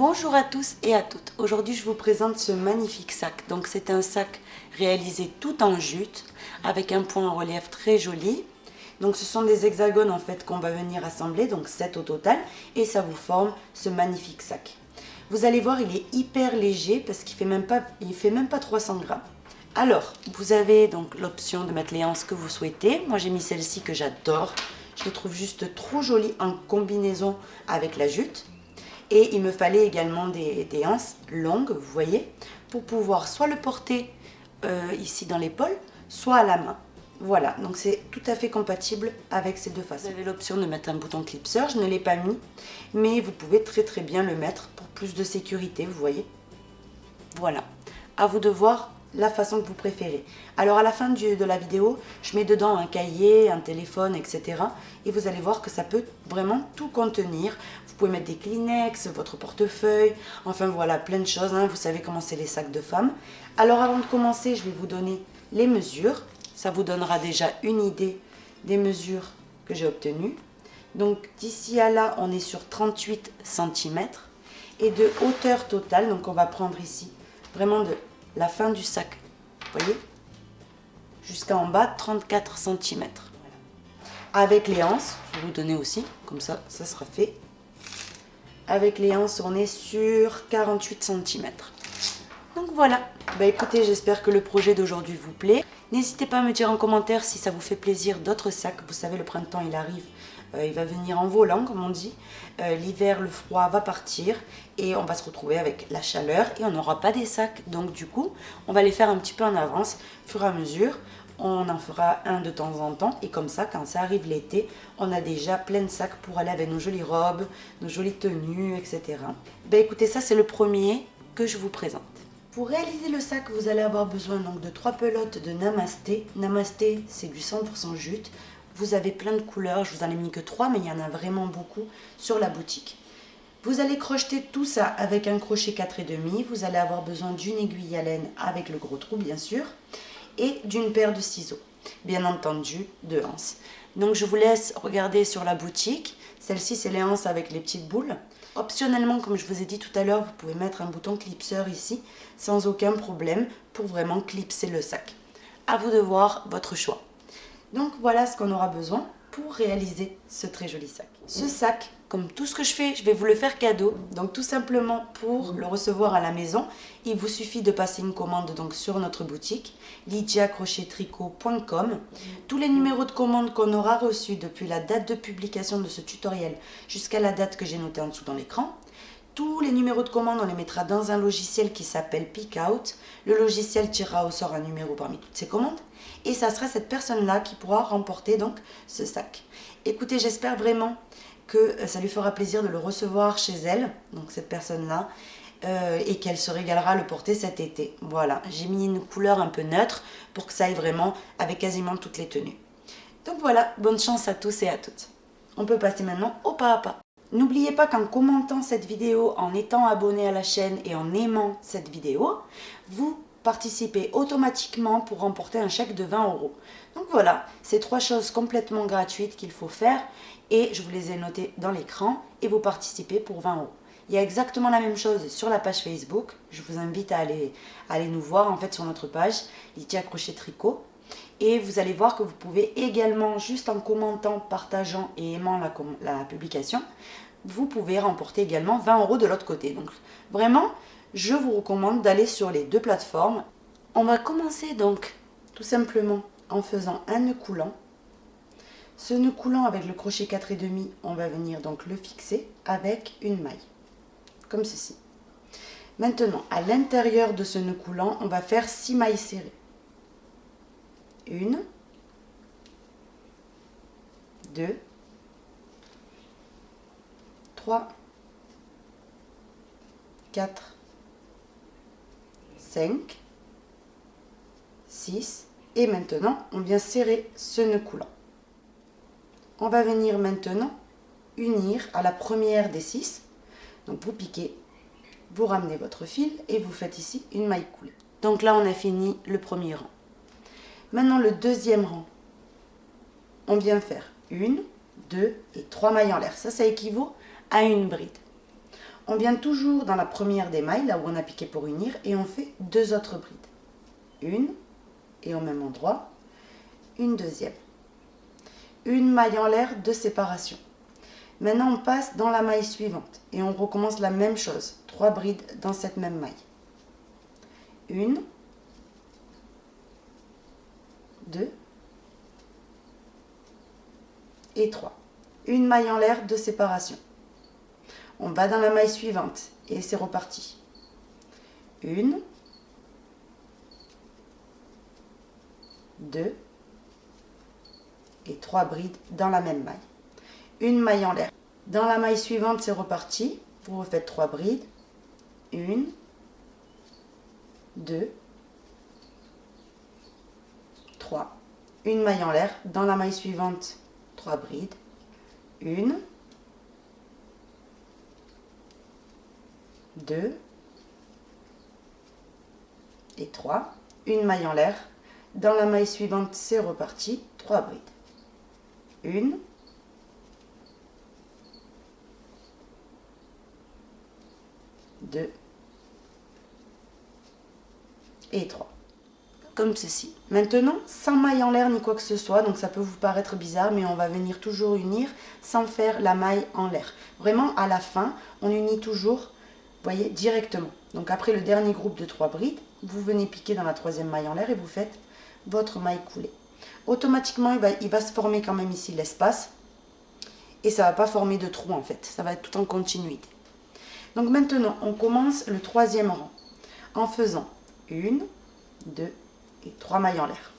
Bonjour à tous et à toutes. Aujourd'hui, je vous présente ce magnifique sac. Donc, c'est un sac réalisé tout en jute avec un point en relief très joli. Donc, ce sont des hexagones en fait qu'on va venir assembler, donc 7 au total, et ça vous forme ce magnifique sac. Vous allez voir, il est hyper léger parce qu'il fait même pas 300 grammes. Alors, vous avez donc l'option de mettre les anses que vous souhaitez. Moi, j'ai mis celle-ci que j'adore. Je les trouve juste trop jolies en combinaison avec la jute. Et il me fallait également des anses longues, vous voyez, pour pouvoir soit le porter ici dans l'épaule, soit à la main. Voilà, donc c'est tout à fait compatible avec ces deux façons. Vous avez l'option de mettre un bouton clipseur, je ne l'ai pas mis, mais vous pouvez très bien le mettre pour plus de sécurité, vous voyez. Voilà, à vous de voir la façon que vous préférez. Alors à la fin de la vidéo, je mets dedans un cahier, un téléphone, etc. Et vous allez voir que ça peut vraiment tout contenir. Vous pouvez mettre des Kleenex, votre portefeuille, enfin voilà, plein de choses. Hein. Vous savez comment c'est les sacs de femmes. Alors avant de commencer, je vais vous donner les mesures. Ça vous donnera déjà une idée des mesures que j'ai obtenues. Donc d'ici à là, on est sur 38 cm. Et de hauteur totale, donc on va prendre ici vraiment de la fin du sac, vous voyez, jusqu'à en bas, 34 cm. Avec les anses, je vais vous donner aussi, comme ça, ça sera fait. Avec les anses, on est sur 48 cm. Donc voilà, bah écoutez, j'espère que le projet d'aujourd'hui vous plaît. N'hésitez pas à me dire en commentaire si ça vous fait plaisir d'autres sacs. Vous savez, le printemps, il arrive. Il va venir en volant, comme on dit. L'hiver, le froid va partir et on va se retrouver avec la chaleur et on n'aura pas des sacs. Donc du coup, on va les faire un petit peu en avance, au fur et à mesure. On en fera un de temps en temps et comme ça, quand ça arrive l'été, on a déjà plein de sacs pour aller avec nos jolies robes, nos jolies tenues, etc. Ben écoutez, ça c'est le premier que je vous présente. Pour réaliser le sac, vous allez avoir besoin donc de 3 pelotes de Namasté. Namasté, c'est du 100% jute. Vous avez plein de couleurs, je vous en ai mis que 3, mais il y en a vraiment beaucoup sur la boutique. Vous allez crocheter tout ça avec un crochet 4,5. Vous allez avoir besoin d'une aiguille à laine avec le gros trou, bien sûr, et d'une paire de ciseaux, bien entendu, de anses. Donc je vous laisse regarder sur la boutique. Celle-ci, c'est les anses avec les petites boules. Optionnellement, comme je vous ai dit tout à l'heure, vous pouvez mettre un bouton clipseur ici, sans aucun problème, pour vraiment clipser le sac. À vous de voir votre choix. Donc voilà ce qu'on aura besoin pour réaliser ce très joli sac. Ce sac, comme tout ce que je fais, je vais vous le faire cadeau. Donc tout simplement pour le recevoir à la maison, il vous suffit de passer une commande donc sur notre boutique lydiacrochettricot.com. Tous les numéros de commande qu'on aura reçus depuis la date de publication de ce tutoriel jusqu'à la date que j'ai notée en dessous dans l'écran. Tous les numéros de commande, on les mettra dans un logiciel qui s'appelle Pickout. Le logiciel tirera au sort un numéro parmi toutes ces commandes. Et ça sera cette personne-là qui pourra remporter donc ce sac. Écoutez, j'espère vraiment que ça lui fera plaisir de le recevoir chez elle, donc cette personne-là, et qu'elle se régalera à le porter cet été. Voilà, j'ai mis une couleur un peu neutre pour que ça aille vraiment avec quasiment toutes les tenues. Donc voilà, bonne chance à tous et à toutes. On peut passer maintenant au pas à pas. N'oubliez pas qu'en commentant cette vidéo, en étant abonné à la chaîne et en aimant cette vidéo, vous participez automatiquement pour remporter un chèque de 20 €. Donc voilà, c'est 3 choses complètement gratuites qu'il faut faire et je vous les ai notées dans l'écran et vous participez pour 20 €. Il y a exactement la même chose sur la page Facebook. Je vous invite à aller nous voir en fait sur notre page Lydia Crochet Tricot. Et vous allez voir que vous pouvez également, juste en commentant, partageant et aimant la publication, vous pouvez remporter également 20 € de l'autre côté. Donc vraiment, je vous recommande d'aller sur les deux plateformes. On va commencer donc tout simplement en faisant un nœud coulant. Ce nœud coulant avec le crochet 4,5, on va venir donc le fixer avec une maille, comme ceci. Maintenant, à l'intérieur de ce nœud coulant, on va faire 6 mailles serrées. 1, 2, 3, 4, 5, 6 et maintenant on vient serrer ce nœud coulant. On va venir maintenant unir à la première des 6. Donc vous piquez, vous ramenez votre fil et vous faites ici une maille coulée. Donc là on a fini le premier rang. Maintenant le deuxième rang, on vient faire 1, 2 et 3 mailles en l'air. Ça équivaut à une bride. On vient toujours dans la première des mailles, là où on a piqué pour unir, et on fait 2 autres brides. Une, et au même endroit, une deuxième. Une maille en l'air de séparation. Maintenant, on passe dans la maille suivante, et on recommence la même chose. 3 brides dans cette même maille. Une, deux, et 3. Une maille en l'air de séparation. On va dans la maille suivante et c'est reparti. Une, deux et 3 brides dans la même maille. Une maille en l'air. Dans la maille suivante, c'est reparti. Vous refaites 3 brides. Une, deux, 3. Une maille en l'air. Dans la maille suivante, 3 brides. Une, deux et 3. Une maille en l'air. Dans la maille suivante, c'est reparti. 3 brides. Une, deux et 3. Comme ceci. Maintenant, sans maille en l'air ni quoi que ce soit, donc ça peut vous paraître bizarre, mais on va venir toujours unir sans faire la maille en l'air. Vraiment, à la fin, on unit toujours, vous voyez, directement. Donc après le dernier groupe de 3 brides, vous venez piquer dans la 3e maille en l'air et vous faites votre maille coulée. Automatiquement, il va se former quand même ici l'espace et ça ne va pas former de trou en fait, ça va être tout en continuité. Donc maintenant, on commence le 3e rang en faisant 1, 2 et 3 mailles en l'air.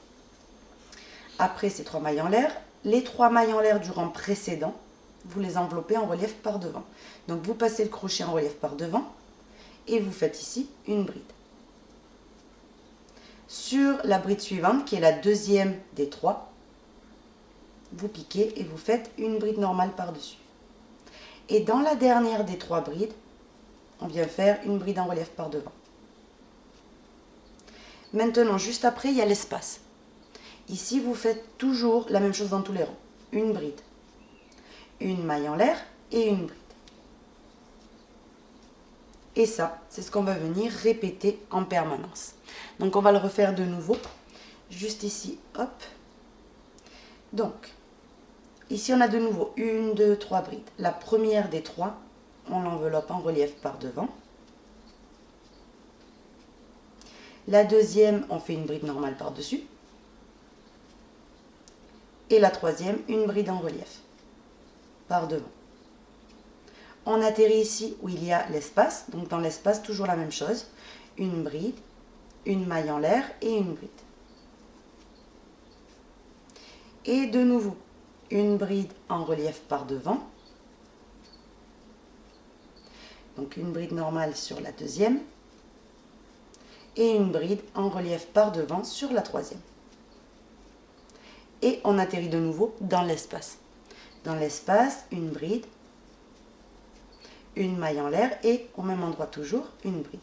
Après ces 3 mailles en l'air, les 3 mailles en l'air du rang précédent, vous les enveloppez en relief par devant. Donc vous passez le crochet en relief par devant et vous faites ici une bride. Sur la bride suivante, qui est la 2e des 3, vous piquez et vous faites une bride normale par-dessus. Et dans la dernière des 3 brides, on vient faire une bride en relief par devant. Maintenant, juste après, il y a l'espace. Ici, vous faites toujours la même chose dans tous les rangs. Une bride, une maille en l'air et une bride. Et ça, c'est ce qu'on va venir répéter en permanence. Donc, on va le refaire de nouveau. Juste ici, hop. Donc, ici, on a de nouveau 1, 2, 3 brides. La première des 3, on l'enveloppe en relief par devant. La deuxième, on fait une bride normale par-dessus. Et la troisième, une bride en relief par devant. On atterrit ici où il y a l'espace. Donc dans l'espace, toujours la même chose. Une bride, une maille en l'air et une bride. Et de nouveau, une bride en relief par devant. Donc une bride normale sur la deuxième. Et une bride en relief par devant sur la troisième. Et on atterrit de nouveau dans l'espace. Dans l'espace, une bride, une maille en l'air et au même endroit toujours une bride.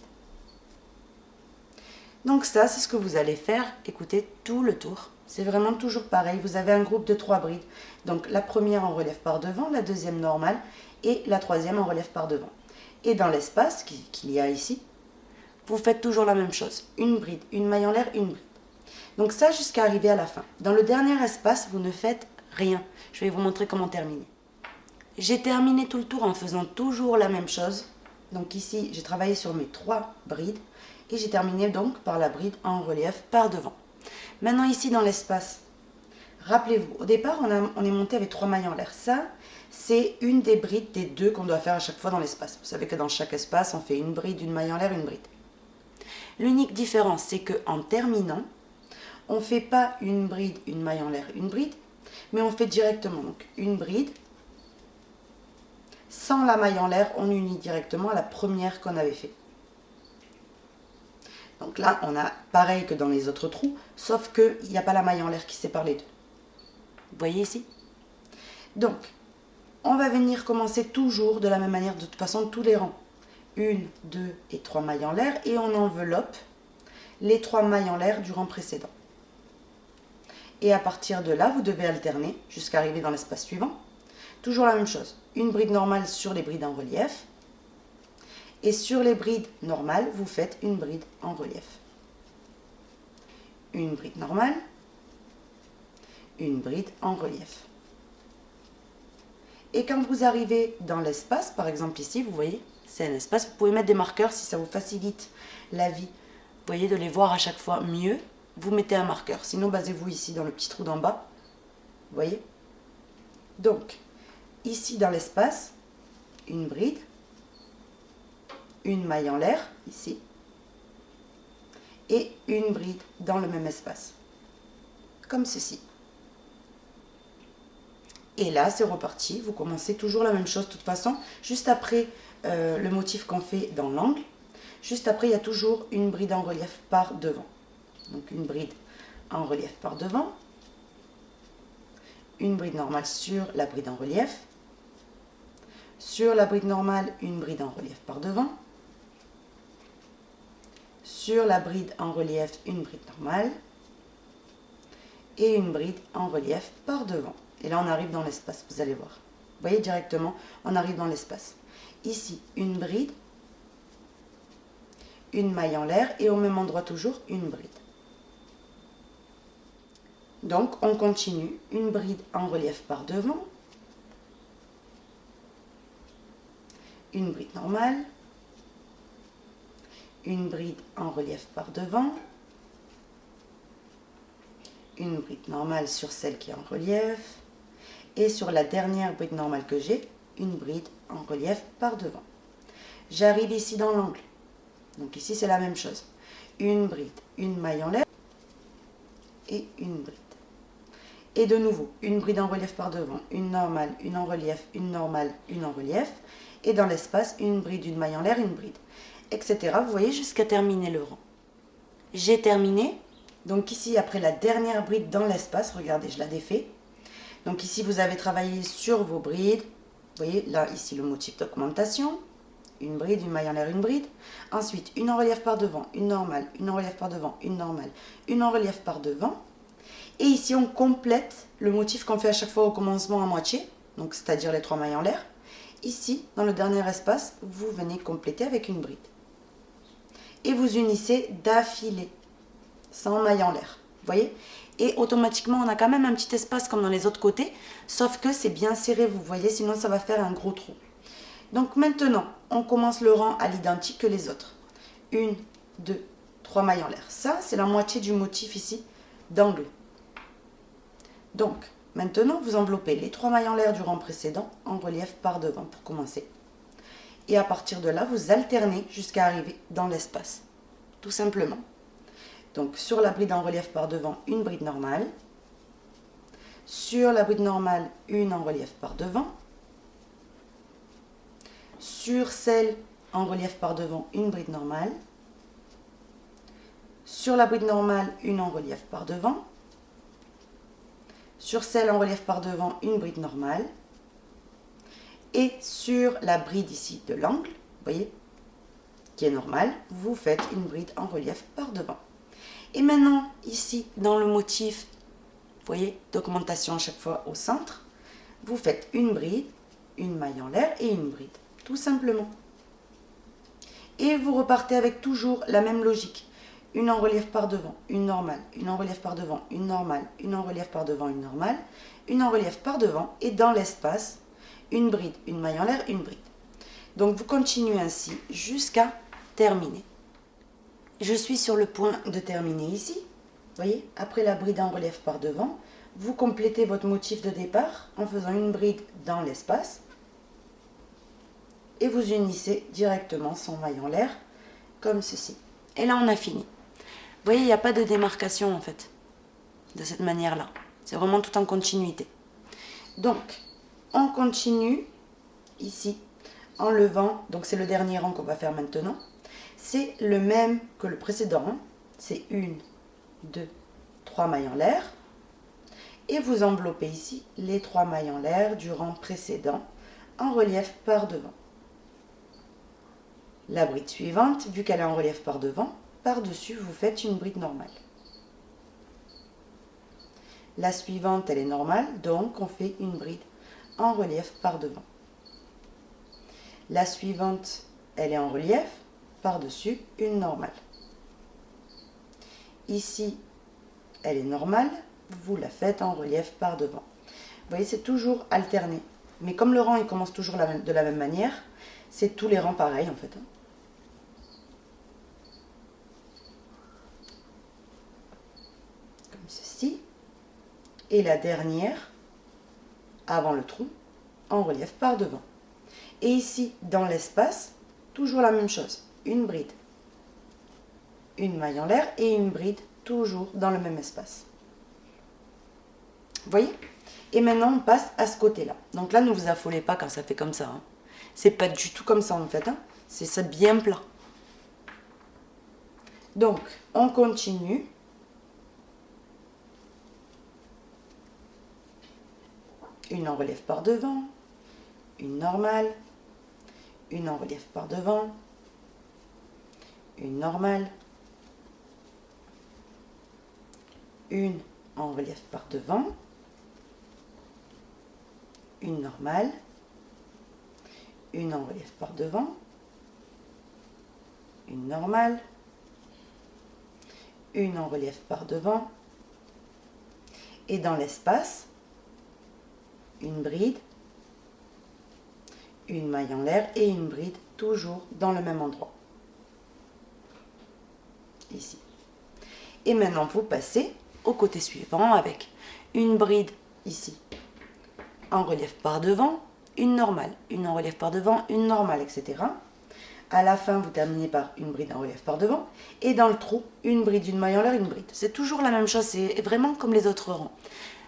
Donc ça, c'est ce que vous allez faire, écoutez, tout le tour. C'est vraiment toujours pareil, vous avez un groupe de 3 brides. Donc la première en relief par devant, la deuxième normale et la troisième en relief par devant. Et dans l'espace qu'il y a ici, vous faites toujours la même chose. Une bride, une maille en l'air, une bride. Donc ça jusqu'à arriver à la fin. Dans le dernier espace, vous ne faites rien. Je vais vous montrer comment terminer. J'ai terminé tout le tour en faisant toujours la même chose. Donc ici, j'ai travaillé sur mes 3 brides. Et j'ai terminé donc par la bride en relief par devant. Maintenant ici dans l'espace, rappelez-vous, au départ on est monté avec 3 mailles en l'air. Ça, c'est une des brides des 2 qu'on doit faire à chaque fois dans l'espace. Vous savez que dans chaque espace, on fait une bride, une maille en l'air, une bride. L'unique différence, c'est qu'en terminant, on ne fait pas une bride, une maille en l'air, une bride, mais on fait directement donc une bride. Sans la maille en l'air, on unit directement à la première qu'on avait fait. Donc là, on a pareil que dans les autres trous, sauf qu'il n'y a pas la maille en l'air qui sépare les deux. Vous voyez ici? Donc, on va venir commencer toujours de la même manière, de toute façon, tous les rangs. 1, 2 et 3 mailles en l'air et on enveloppe les 3 mailles en l'air du rang précédent. Et à partir de là, vous devez alterner jusqu'à arriver dans l'espace suivant. Toujours la même chose. Une bride normale sur les brides en relief. Et sur les brides normales, vous faites une bride en relief. Une bride normale, une bride en relief. Et quand vous arrivez dans l'espace, par exemple ici, vous voyez, c'est un espace, vous pouvez mettre des marqueurs si ça vous facilite la vie. Vous voyez, de les voir à chaque fois mieux, vous mettez un marqueur. Sinon, basez-vous ici dans le petit trou d'en bas. Vous voyez? Donc, ici dans l'espace, une bride, une maille en l'air, ici, et une bride dans le même espace, comme ceci. Et là, c'est reparti, vous commencez toujours la même chose de toute façon, juste après le motif qu'on fait dans l'angle, juste après, il y a toujours une bride en relief par devant. Donc une bride en relief par devant, une bride normale sur la bride en relief, sur la bride normale, une bride en relief par devant, sur la bride en relief, une bride normale, et une bride en relief par devant. Et là, on arrive dans l'espace, vous allez voir. Vous voyez directement, on arrive dans l'espace. Ici, une bride, une maille en l'air, et au même endroit toujours, une bride. Donc, on continue, une bride en relief par devant, une bride normale, une bride en relief par devant, une bride normale sur celle qui est en relief, et sur la dernière bride normale que j'ai, une bride en relief par devant. J'arrive ici dans l'angle, donc ici c'est la même chose. Une bride, une maille en l'air, et une bride. Et de nouveau, une bride en relief par devant, une normale, une en relief, une normale, une en relief, et dans l'espace, une bride, une maille en l'air, une bride, etc. Vous voyez, jusqu'à terminer le rang. J'ai terminé. Donc ici, après la dernière bride dans l'espace, regardez, je la défais. Donc ici, vous avez travaillé sur vos brides. Vous voyez, là, ici, le motif d'augmentation. Une bride, une maille en l'air, une bride. Ensuite, une en relief par devant, une normale, une en relief par devant, une normale, une en relief par devant. Et ici, on complète le motif qu'on fait à chaque fois au commencement à moitié, donc c'est-à-dire les 3 mailles en l'air. Ici, dans le dernier espace, vous venez compléter avec une bride. Et vous unissez d'affilée, sans maille en l'air. Vous voyez? Et automatiquement, on a quand même un petit espace comme dans les autres côtés, sauf que c'est bien serré, vous voyez, sinon ça va faire un gros trou. Donc maintenant, on commence le rang à l'identique que les autres. 1, 2, 3 mailles en l'air. Ça, c'est la moitié du motif ici d'angle. Donc, maintenant, vous enveloppez les 3 mailles en l'air du rang précédent en relief par devant pour commencer. Et à partir de là, vous alternez jusqu'à arriver dans l'espace, tout simplement. Donc, sur la bride en relief par devant, une bride normale. Sur la bride normale, une en relief par devant. Sur celle en relief par devant, une bride normale. Sur la bride normale, une en relief par devant. Sur celle en relief par devant, une bride normale. Et sur la bride ici de l'angle, vous voyez, qui est normale, vous faites une bride en relief par devant. Et maintenant, ici, dans le motif, vous voyez, d'augmentation à chaque fois au centre, vous faites une bride, une maille en l'air et une bride, tout simplement. Et vous repartez avec toujours la même logique. Une en relief par devant, une normale, une en relief par devant, une normale, une en relief par devant, une normale, une en relief par devant, et dans l'espace, une bride, une maille en l'air, une bride. Donc vous continuez ainsi jusqu'à terminer. Je suis sur le point de terminer ici. Vous voyez, après la bride en relief par devant, vous complétez votre motif de départ en faisant une bride dans l'espace et vous unissez directement son maille en l'air comme ceci. Et là, on a fini. Vous voyez, il n'y a pas de démarcation en fait, de cette manière-là. C'est vraiment tout en continuité. Donc, on continue ici en levant, donc c'est le dernier rang qu'on va faire maintenant. C'est le même que le précédent rang. C'est 1, 2, 3 mailles en l'air. Et vous enveloppez ici les 3 mailles en l'air du rang précédent en relief par devant. La bride suivante, vu qu'elle est en relief par devant, par-dessus, vous faites une bride normale. La suivante, elle est normale, donc on fait une bride en relief par devant. La suivante, elle est en relief, par-dessus une normale. Ici, elle est normale, vous la faites en relief par devant. Vous voyez, c'est toujours alterné. Mais comme le rang il commence toujours de la même manière, c'est tous les rangs pareils en fait. Comme ceci. Et la dernière, avant le trou, en relief par devant. Et ici, dans l'espace, toujours la même chose. Une bride, une maille en l'air et une bride, toujours dans le même espace. Vous voyez? Et maintenant, on passe à ce côté-là. Donc là, ne vous affolez pas quand ça fait comme ça. Hein. C'est pas du tout comme ça en fait. Hein. C'est ça bien plat. Donc, on continue. Une en relief par devant, une normale, une en relief par devant, une normale, une en relief par devant, une normale, une en relief par devant, une normale, une en relief par devant, et dans l'espace, une bride, une maille en l'air et une bride, toujours dans le même endroit. Ici. Et maintenant, vous passez au côté suivant avec une bride ici, en relief par devant, une normale, une en relief par devant, une normale, etc. À la fin, vous terminez par une bride en relief par devant, et dans le trou, une bride, une maille en l'air, une bride. C'est toujours la même chose, c'est vraiment comme les autres rangs.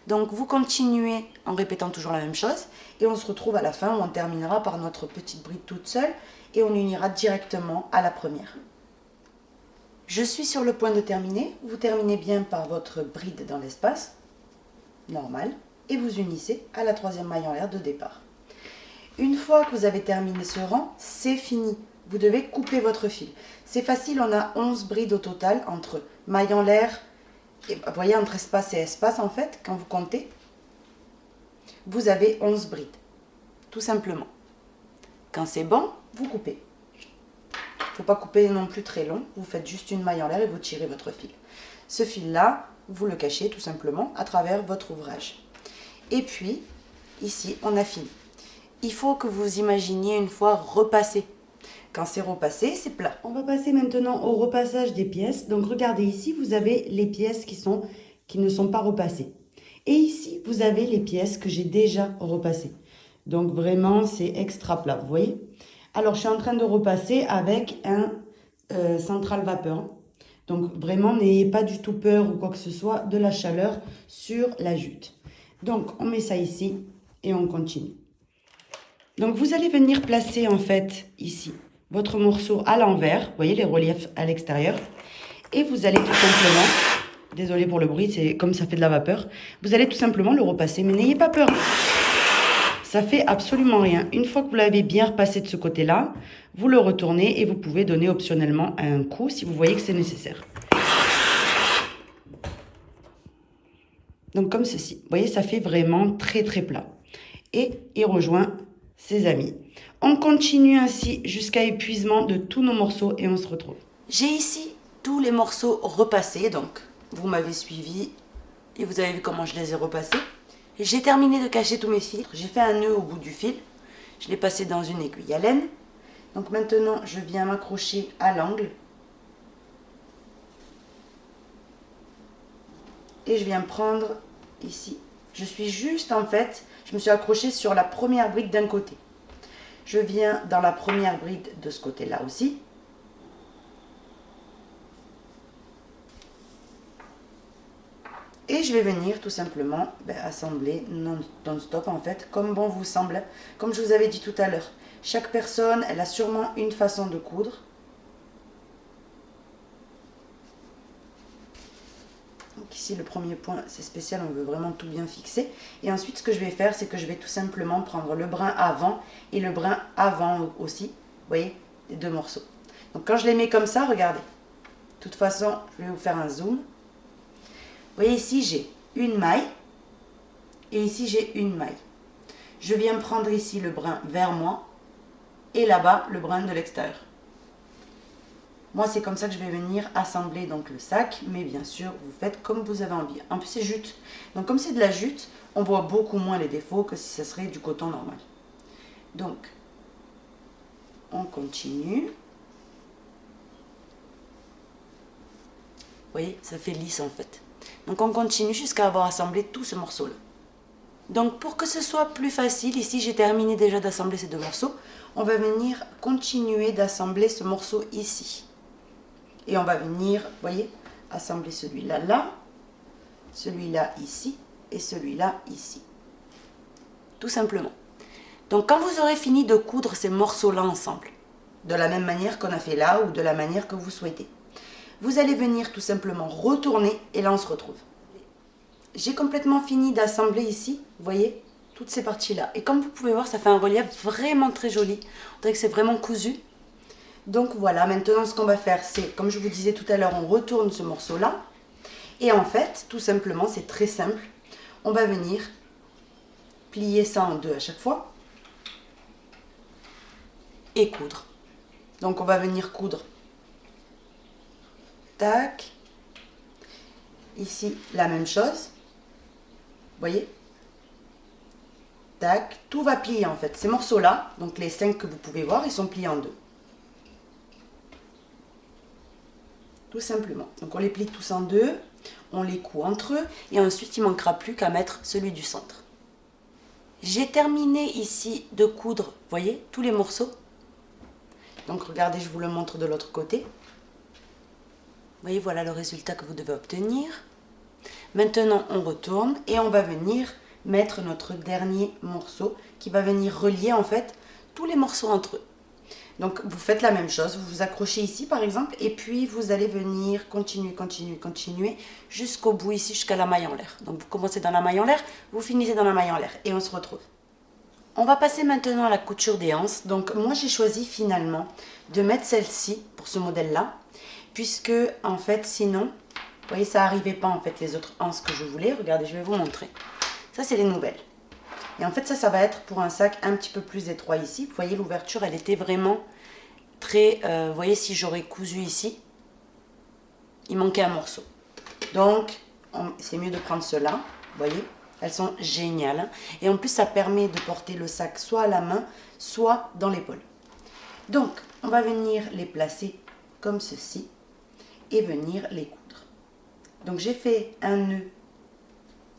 Donc vous continuez en répétant toujours la même chose, et on se retrouve à la fin où on terminera par notre petite bride toute seule, et on unira directement à la première. Je suis sur le point de terminer. Vous terminez bien par votre bride dans l'espace, normal, et vous unissez à la troisième maille en l'air de départ. Une fois que vous avez terminé ce rang, c'est fini. Vous devez couper votre fil. C'est facile, on a 11 brides au total entre maille en l'air, et vous voyez entre espace et espace en fait, quand vous comptez, vous avez 11 brides, tout simplement. Quand c'est bon, vous coupez. Il ne faut pas couper non plus très long, vous faites juste une maille en l'air et vous tirez votre fil. Ce fil-là, vous le cachez tout simplement à travers votre ouvrage. Et puis, ici, on a fini. Il faut que vous imaginiez une fois repassé. Quand c'est repassé, c'est plat. On va passer maintenant au repassage des pièces. Donc regardez ici, vous avez les pièces qui ne sont pas repassées. Et ici, vous avez les pièces que j'ai déjà repassées. Donc vraiment, c'est extra plat, vous voyez? Alors, je suis en train de repasser avec un central vapeur. Donc vraiment, n'ayez pas du tout peur ou quoi que ce soit de la chaleur sur la jute. Donc, on met ça ici et on continue. Donc, vous allez venir placer en fait ici votre morceau à l'envers. Vous voyez les reliefs à l'extérieur. Et vous allez tout simplement, désolé pour le bruit, c'est comme ça fait de la vapeur. Vous allez tout simplement le repasser, mais n'ayez pas peur. Ça fait absolument rien. Une fois que vous l'avez bien repassé de ce côté-là, vous le retournez et vous pouvez donner optionnellement un coup si vous voyez que c'est nécessaire. Donc comme ceci. Vous voyez, ça fait vraiment très très plat. Et il rejoint ses amis. On continue ainsi jusqu'à épuisement de tous nos morceaux et on se retrouve. J'ai ici tous les morceaux repassés, donc vous m'avez suivi et vous avez vu comment je les ai repassés. J'ai terminé de cacher tous mes fils. J'ai fait un nœud au bout du fil. Je l'ai passé dans une aiguille à laine. Donc maintenant, je viens m'accrocher à l'angle. Et je viens prendre ici. Je suis juste en fait, je me suis accrochée sur la première bride d'un côté. Je viens dans la première bride de ce côté-là aussi. Et je vais venir tout simplement assembler non-stop en fait, comme bon vous semble. Comme je vous avais dit tout à l'heure, chaque personne, elle a sûrement une façon de coudre. Donc ici, le premier point, c'est spécial, on veut vraiment tout bien fixer. Et ensuite, ce que je vais faire, c'est que je vais tout simplement prendre le brin avant et le brin avant aussi. Vous voyez, les deux morceaux. Donc quand je les mets comme ça, regardez. De toute façon, je vais vous faire un zoom. Vous voyez ici, j'ai une maille et ici, j'ai une maille. Je viens prendre ici le brin vers moi et là-bas le brun de l'extérieur. Moi, c'est comme ça que je vais venir assembler donc le sac, mais bien sûr, vous faites comme vous avez envie. En plus, c'est jute. Donc, comme c'est de la jute, on voit beaucoup moins les défauts que si ce serait du coton normal. Donc, on continue. Vous voyez, ça fait lisse en fait. Donc, on continue jusqu'à avoir assemblé tout ce morceau-là. Donc, pour que ce soit plus facile, ici, j'ai terminé déjà d'assembler ces deux morceaux. On va venir continuer d'assembler ce morceau ici. Et on va venir, vous voyez, assembler celui-là là, celui-là ici et celui-là ici. Tout simplement. Donc quand vous aurez fini de coudre ces morceaux-là ensemble, de la même manière qu'on a fait là ou de la manière que vous souhaitez, vous allez venir tout simplement retourner et là on se retrouve. J'ai complètement fini d'assembler ici, vous voyez, toutes ces parties-là. Et comme vous pouvez voir, ça fait un relief vraiment très joli. On dirait que c'est vraiment cousu. Donc voilà, maintenant ce qu'on va faire, c'est, comme je vous disais tout à l'heure, on retourne ce morceau-là. Et en fait, tout simplement, c'est très simple. On va venir plier ça en deux à chaque fois. Et coudre. Donc on va venir coudre. Tac. Ici, la même chose. Vous voyez? Tac. Tout va plier en fait. Ces morceaux-là, donc les 5 que vous pouvez voir, ils sont pliés en deux. Tout simplement. Donc on les plie tous en deux, on les coud entre eux et ensuite il ne manquera plus qu'à mettre celui du centre. J'ai terminé ici de coudre, vous voyez, tous les morceaux. Donc regardez, je vous le montre de l'autre côté. Vous voyez, voilà le résultat que vous devez obtenir. Maintenant on retourne et on va venir mettre notre dernier morceau qui va venir relier en fait tous les morceaux entre eux. Donc, vous faites la même chose, vous vous accrochez ici par exemple, et puis vous allez venir continuer jusqu'au bout ici, jusqu'à la maille en l'air. Donc, vous commencez dans la maille en l'air, vous finissez dans la maille en l'air, et on se retrouve. On va passer maintenant à la couture des anses. Donc, moi j'ai choisi finalement de mettre celle-ci pour ce modèle-là, puisque en fait, sinon, vous voyez, ça n'arrivait pas en fait les autres anses que je voulais. Regardez, je vais vous montrer. Ça, c'est les nouvelles. Et en fait, ça va être pour un sac un petit peu plus étroit ici. Vous voyez, l'ouverture, elle était vraiment très... vous voyez, si j'aurais cousu ici, il manquait un morceau. Donc, c'est mieux de prendre cela. Vous voyez, elles sont géniales. Hein. Et en plus, ça permet de porter le sac soit à la main, soit dans l'épaule. Donc, on va venir les placer comme ceci et venir les coudre. Donc, j'ai fait un nœud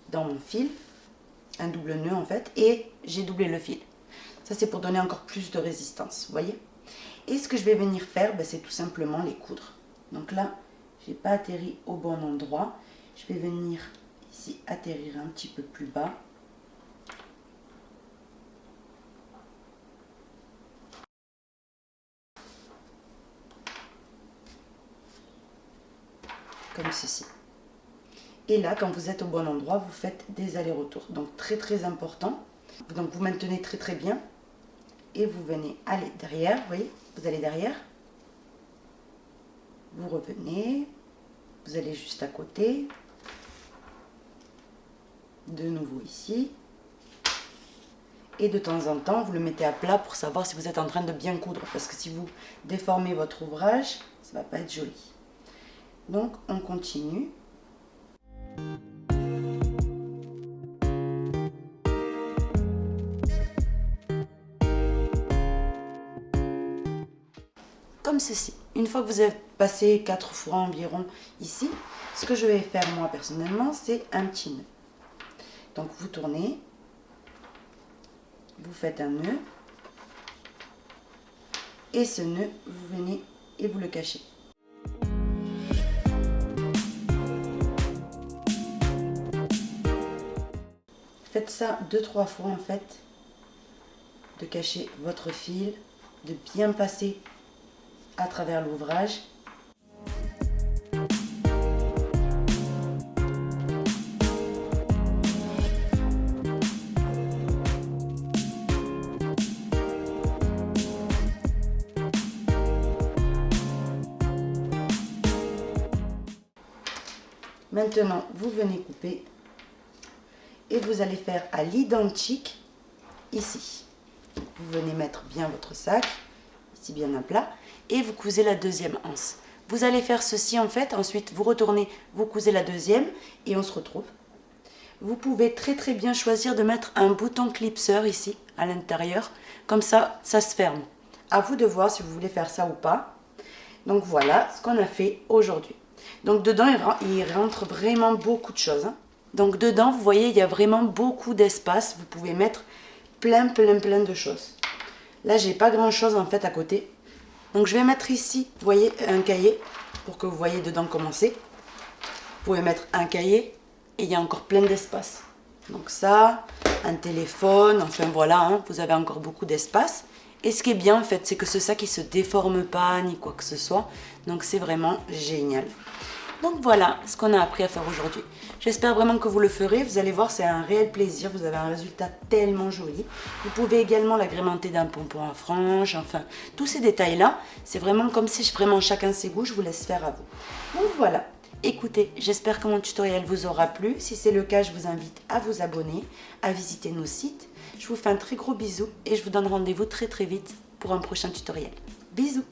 dans mon fil. Un double nœud en fait, et j'ai doublé le fil. Ça c'est pour donner encore plus de résistance, vous voyez. Et ce que je vais venir faire, c'est tout simplement les coudre. Donc là, j'ai pas atterri au bon endroit. Je vais venir ici atterrir un petit peu plus bas. Comme ceci. Et là, quand vous êtes au bon endroit, vous faites des allers-retours. Donc très très important. Donc vous maintenez très très bien. Et vous venez aller derrière, vous voyez, vous allez derrière. Vous revenez. Vous allez juste à côté. De nouveau ici. Et de temps en temps, vous le mettez à plat pour savoir si vous êtes en train de bien coudre. Parce que si vous déformez votre ouvrage, ça ne va pas être joli. Donc on continue. Comme ceci. Une fois que vous avez passé 4 fois environ ici, ce que je vais faire moi personnellement, c'est un petit nœud. Donc vous tournez, vous faites un nœud, et ce nœud, vous venez et vous le cachez. Faites ça 2-3 fois en fait, de cacher votre fil, de bien passer à travers l'ouvrage. Maintenant, vous venez couper et vous allez faire à l'identique ici. vous venez mettre bien votre sac, ici bien à plat, et vous cousez la deuxième anse. Vous allez faire ceci en fait, ensuite vous retournez, vous cousez la deuxième et on se retrouve. Vous pouvez très très bien choisir de mettre un bouton clipseur ici, à l'intérieur, comme ça, ça se ferme. À vous de voir si vous voulez faire ça ou pas. Donc voilà ce qu'on a fait aujourd'hui. Donc dedans, il rentre vraiment beaucoup de choses. Donc dedans, vous voyez, il y a vraiment beaucoup d'espace. Vous pouvez mettre plein de choses. Là, j'ai pas grand chose en fait à côté. Donc je vais mettre ici, vous voyez, un cahier pour que vous voyez dedans comment c'est. Vous pouvez mettre un cahier et il y a encore plein d'espace. Donc ça, un téléphone, enfin voilà, hein, vous avez encore beaucoup d'espace. Et ce qui est bien en fait, c'est que ce sac il se déforme pas ni quoi que ce soit. Donc c'est vraiment génial. Donc voilà ce qu'on a appris à faire aujourd'hui. J'espère vraiment que vous le ferez. Vous allez voir, c'est un réel plaisir. Vous avez un résultat tellement joli. Vous pouvez également l'agrémenter d'un pompon à franges. Enfin, tous ces détails-là, c'est vraiment comme si vraiment chacun ses goûts. Je vous laisse faire à vous. Donc voilà. Écoutez, j'espère que mon tutoriel vous aura plu. Si c'est le cas, je vous invite à vous abonner, à visiter nos sites. Je vous fais un très gros bisou et je vous donne rendez-vous très vite pour un prochain tutoriel. Bisous!